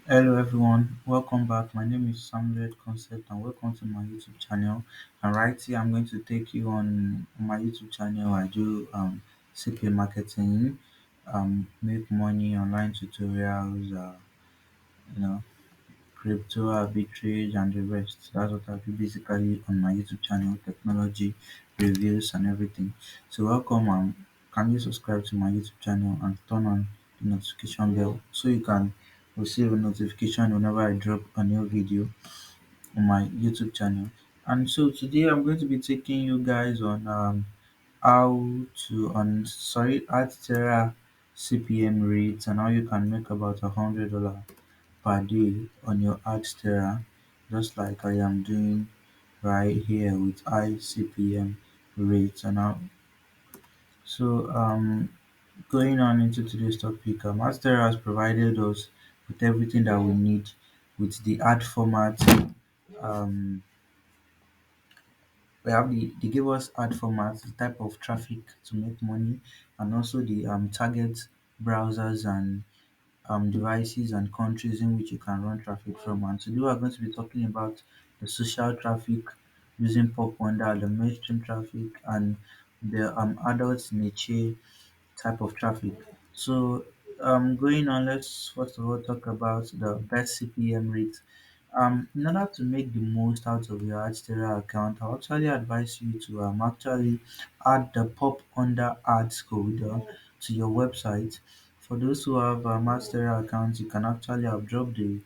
Hello everyone, welcome back. My name is Sammyloaded Concept and welcome to my YouTube channel. And right here, I'm going to take you on my YouTube channel. I do CPM marketing, make money, online tutorials, you know, crypto arbitrage, and the rest. That's what I do basically on my YouTube channel, technology reviews and everything. So welcome. Can you subscribe to my YouTube channel and turn on the notification bell so you can receive a notification whenever I drop a new video on my YouTube channel. And so today I'm going to be taking you guys on how to Adsterra CPM rates and how you can make about $100 per day on your Adsterra, just like I am doing right here with high CPM rates. And now, so going on into today's topic, Adsterra has provided us with everything that we need with the ad format. Um, they give us ad formats, the type of traffic to make money, and also the target browsers and devices and countries in which you can run traffic from. And today we're going to be talking about the social traffic using Popunder, the mainstream traffic, and the adult niche type of traffic. So going on, let's first of all talk about the best CPM rate. In order to make the most out of your Adsterra account, I actually advise you to actually add the pop under ads code to your website. For those who have Adsterra accounts, you can actually have dropped the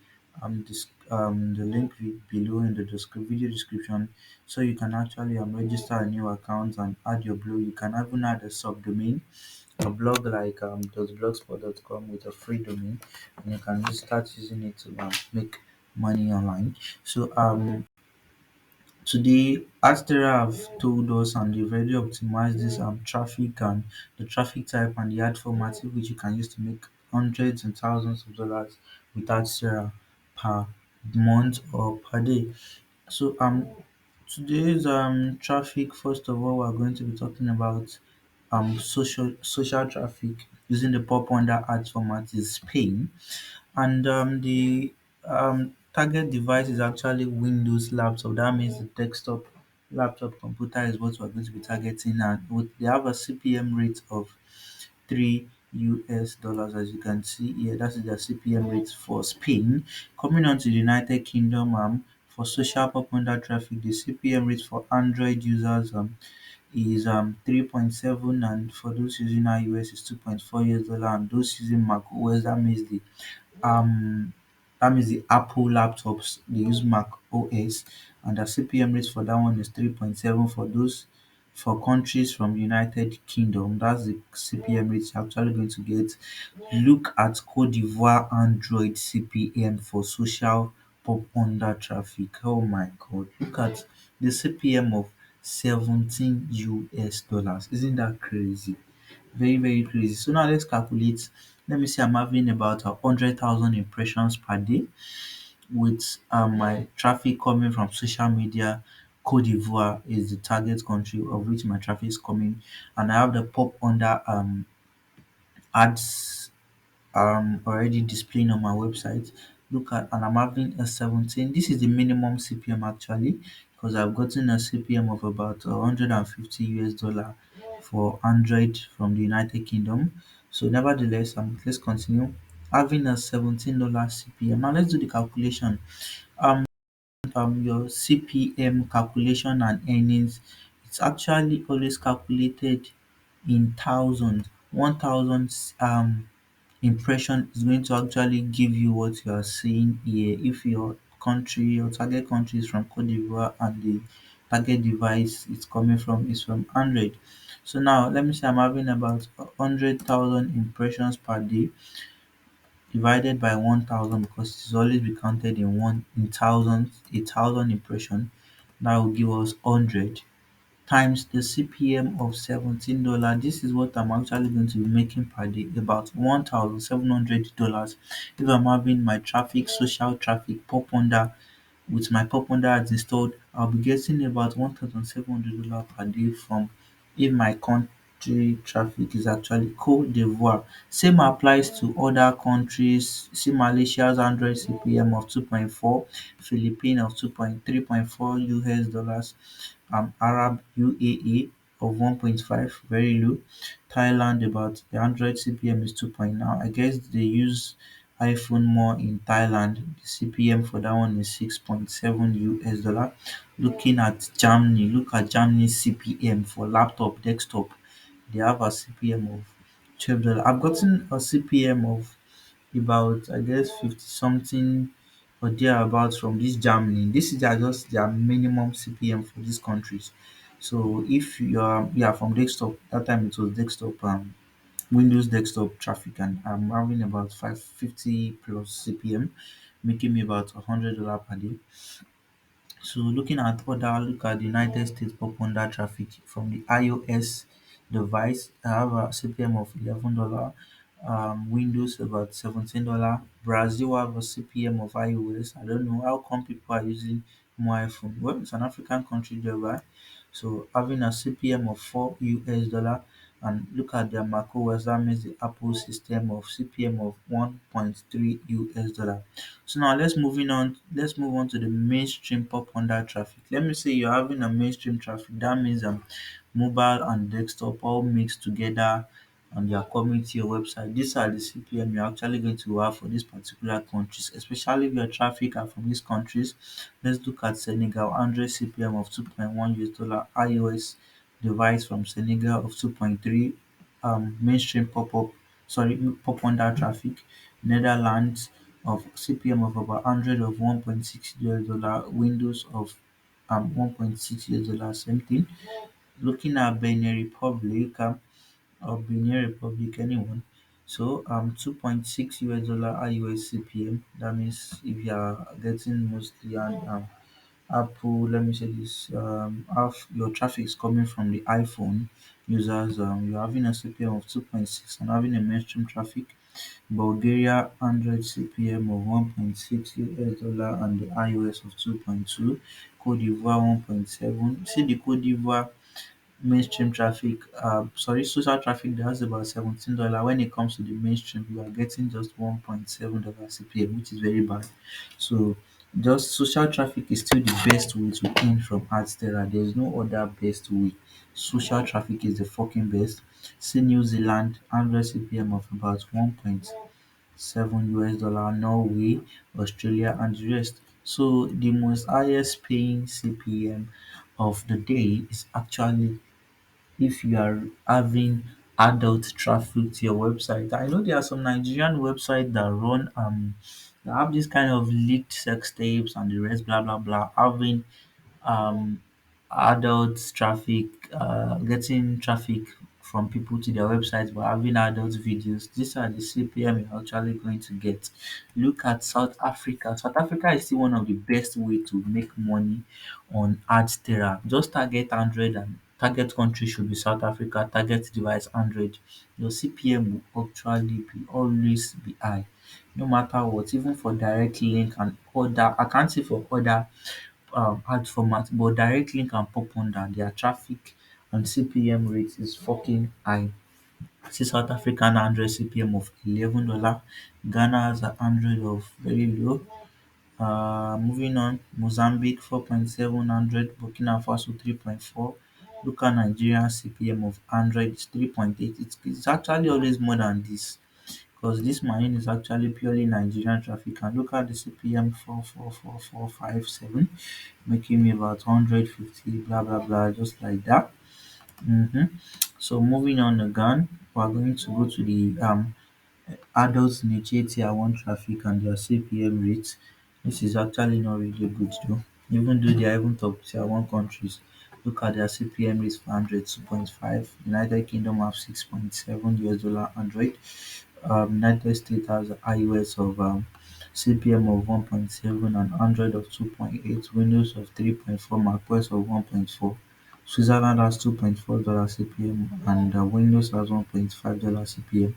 link below in the video description, so you can actually register a new account and add your blog. You can even add a subdomain, a blog like does blogspot.com with a free domain, and you can just start using it to make money online. So today Adsterra have told us and they've already optimized this traffic and the traffic type and the ad format which you can use to make hundreds and thousands of dollars with Adsterra per month or per day. So today's traffic, first of all, we're going to be talking about social traffic using the pop under ads format is Spain, and the target device is actually Windows laptop. That means the desktop laptop computer is what we're going to be targeting, and they have a CPM rate of $3 as you can see here. That is the CPM rate for Spain. Coming on to the United Kingdom, for social Popunder traffic, the CPM rate for Android users is 3.7, and for those using iOS is $2.4, and those using Mac OS, um that means the Apple laptops, they use Mac OS, and the CPM rate for that one is 3.7. For those for countries from United Kingdom, that's the CPM rate you're actually going to get. Look at Cote d'Ivoire Android CPM for social pop under traffic. Oh my god, look at the CPM of 17 US dollars. Isn't that crazy? Very, very crazy. So now let's calculate. Let me say I'm having about 100,000 impressions per day with my traffic coming from social media. Cote d'Ivoire is the target country of which my traffic is coming, and I have the pop under ads already displaying on my website. Look at, and I'm having a 17. This is the minimum CPM actually, because I've gotten a CPM of about 150 US dollar for Android from the United Kingdom. So nevertheless, let's continue. Having a $17 CPM. Now let's do the calculation. Um your CPM calculation and earnings, it's actually always calculated in thousands. 1,000 impression is going to actually give you what you are seeing here. If your target country is from Cote d'Ivoire and the target device it's coming from is from Android. So now let me say I'm having about 100,000 impressions per day divided by 1,000, because it's always be counted in thousands, a thousand impression. That will give us 100 times the CPM of $17. This is what I'm actually going to be making per day, about $1,700. If I'm having my traffic, social traffic, pop under with my pop under ads installed, I'll be getting about $1,700 per day from if my country industry traffic is actually Cote d'Ivoire. Same applies to other countries. See Malaysia's Android CPM of 2.4, Philippines of 3.4 US dollars, Arab UAE of 1.5, very low. Thailand, about the Android CPM is 2.9. I guess they use iPhone more in Thailand. The CPM for that one is 6.7 US dollar. Looking at Germany, look at Germany's CPM for laptop, desktop. They have a CPM of $12. I've gotten a CPM of about, I guess, 50 something or thereabouts from this Germany. This is just their minimum CPM for these countries. So if you are, yeah, from desktop, that time it was desktop, Windows desktop traffic, and I'm having about 550 plus CPM, making me about $100 per day. So looking at other, look at the United States Popunder traffic from the iOS device. I have a CPM of $11. Windows about $17. Brazil have a CPM of iOS. I don't know how come people are using more iPhone. Well, it's an African country thereby. So having a CPM of $4 and look at their macOS, that means the Apple system of CPM of 1.3 US dollar. So now let's move on to the mainstream pop under traffic. Let me say you're having a mainstream traffic. That means mobile and desktop all mixed together and they are coming to your website. These are the CPM you're actually going to have for these particular countries, especially if your traffic are from these countries. Let's look at Senegal, Android CPM of 2.1 US dollar, iOS device from Senegal of 2.3, mainstream pop under traffic, Netherlands of CPM of about 100 of 1.6 US dollar, Windows of 1.6 US dollar, same thing. Looking at Benin Republic, anyone. So 2.6 US dollar iOS CPM. That means if you are getting mostly an Apple, let me say this, half your traffic is coming from the iPhone users, you're having a CPM of 2.6 and having a mainstream traffic. Bulgaria Android CPM of 1.6 US dollar and the iOS of 2.2. Cote d'Ivoire 1.7. See the Cote d'Ivoire mainstream traffic, social traffic, that's about $17. When it comes to the mainstream, you are getting just $1.7 CPM, which is very bad. So just social traffic is still the best way to earn from Adsterra. There is no other best way. Social traffic is the fucking best. See New Zealand Android CPM of about 1.7 US dollar, Norway, Australia, and the rest. So the most highest paying CPM of the day is actually if you are having adult traffic to your website. I know there are some Nigerian websites that run that have this kind of leaked sex tapes and the rest, blah blah blah, having um adult traffic, getting traffic from people to their websites by having adult videos. These are the CPM you're actually going to get. Look at South Africa. South Africa is still one of the best way to make money on Adsterra. Just target Android, and target country should be South Africa, target device Android. Your CPM will actually be always be high no matter what, even for direct link and other, I can't say for other ad format, but direct link and pop under their traffic and CPM rate is fucking high. See South African Android CPM of $11. Ghana has an Android of very low. Moving on, Mozambique 4.7 Android, Burkina Faso 3.4. Look at Nigeria CPM of Android is 3.8. It's actually always more than this because this mine is actually purely Nigerian traffic. And look at the CPM 444,457, making me about 150, blah blah blah, just like that. So moving on again, we're going to go to the adults initiate tier 1 traffic and their CPM rates. This is actually not really good though. Even though they are even top tier 1 countries, look at their CPM rates for Android 2.5, United Kingdom have 6.7 US dollar Android, United States has iOS of CPM of 1.7 and Android of 2.8, Windows of 3.4, macOS of 1.4. Switzerland has $2.4 CPM and Windows has $1.5 CPM.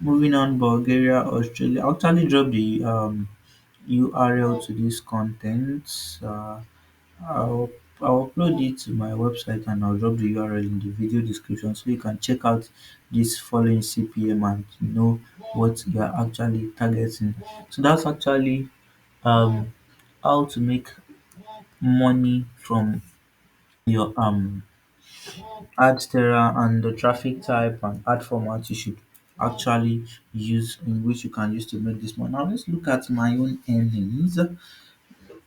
Moving on, Bulgaria, Australia. I'll actually drop the URL to this content. I hope I'll upload it to my website and I'll drop the URL in the video description so you can check out this following CPM and know what you are actually targeting. So that's actually um how to make money from your Adsterra and the traffic type and ad format you should actually use in which you can use to make this money. Now let's look at my own earnings.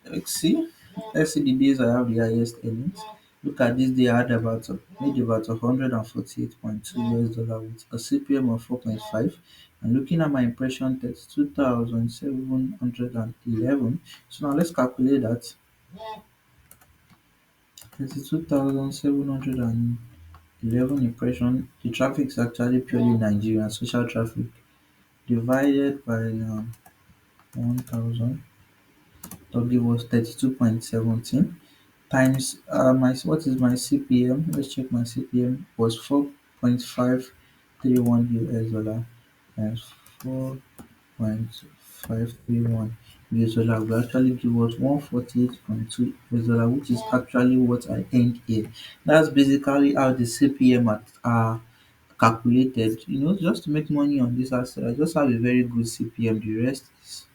Let's see the days I have the highest earnings. Look at this day I had about made about 148.2 US dollar with a CPM of 4.5. And looking at my impression, 32,711. So now let's calculate that. 32,711 impression. The traffic is actually purely Nigerian social traffic divided by 1,000 that give us 32.17 times my what is my CPM? Let's check my CPM was 4.531 US dollar times 4.531 US dollar will actually give us 148.2 US dollar, which is actually what I earned here. That's basically how the CPM are calculated. Just to make money on this asset, I just have a very good CPM. The rest is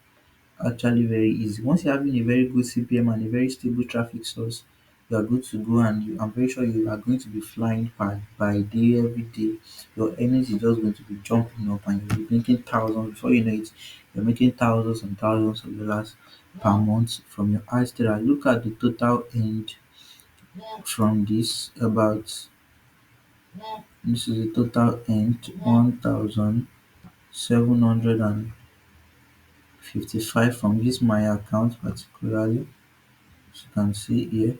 actually very easy. Once you're having a very good CPM and a very stable traffic source, you are good to go, and I'm very sure you are going to be flying by day every day. Your earnings is just going to be jumping up and you'll be making thousands. Before you know it, you're making thousands and thousands of dollars per month from your ads. Look at the total end from this is the total end 1,755 from this my account particularly. As you can see here,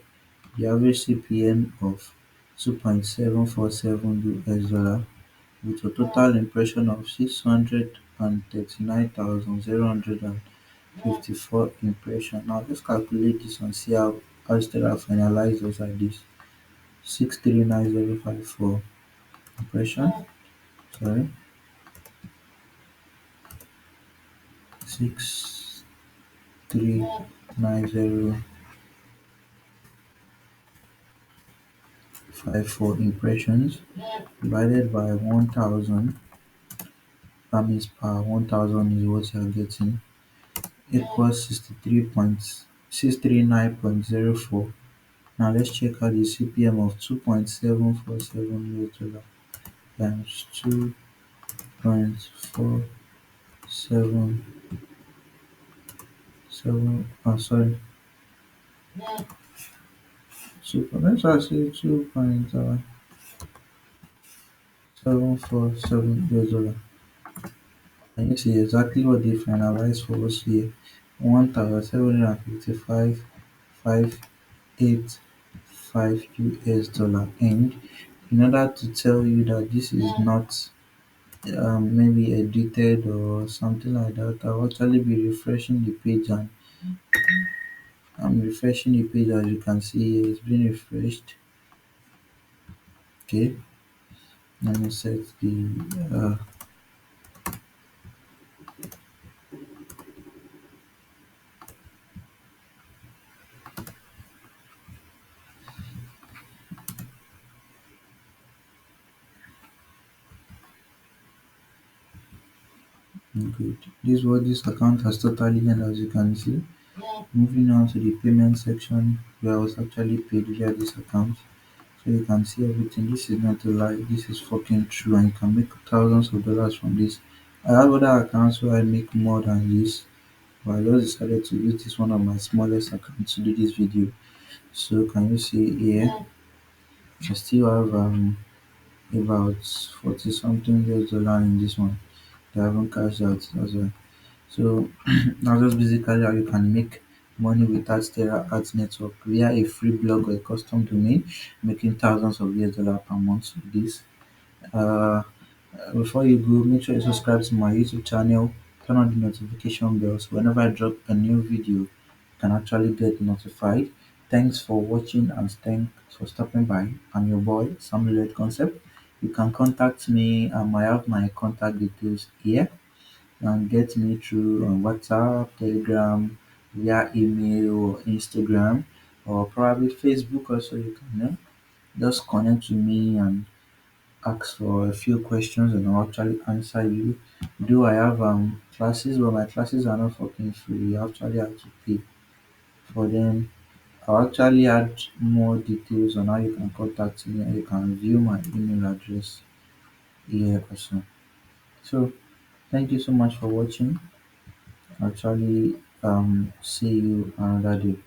the average CPM of 2.747 US dollar with a total impression of 639,054 impression. Now let's calculate this and see how Adsterra finalized us like this. 639,054 impression. Sorry, 639,054 impressions divided by 1,000. That means per 1,000 is what you are getting equals 639.04. Now let's check out the CPM of 2.747 US dollar times 2.477. Oh, sorry. Let's say 2.747 US dollar. And you see exactly what they finalized for us here. 1,755.85 US dollar. And in order to tell you that this is not maybe edited or something like that, I'll actually be refreshing the page, and I'm refreshing the page. As you can see here, it's been refreshed. Okay, let me set the good. This is what this account has totally earned, as you can see. Moving on to the payment section, where I was actually paid via this account. So you can see everything. This is not a lie, this is fucking true, and you can make thousands of dollars from this. I have other accounts where I make more than this, but I just decided to use this one of my smallest accounts to do this video. So can you see here, I still have about 40 something US dollar in this one. They haven't cashed out as well. So that's just basically how you can make money with Adsterra Ads Network via a free blog or a custom domain, making thousands of US dollar per month with this. Uh, Before you go, make sure you subscribe to my YouTube channel, turn on the notification bell so whenever I drop a new video, you can actually get notified. Thanks for watching and thanks for stopping by. I'm your boy, Sammyloaded Concept. You can contact me, I have my contact details here. And get me through on WhatsApp, Telegram, via email or Instagram. or probably Facebook also. You can just connect with me and ask for a few questions and I'll actually answer you. Though I have classes, but my classes are not fucking free. You actually have to pay for them. I'll actually add more details on how you can contact me and you can view my email address here also. So thank you so much for watching. Actually see you another day.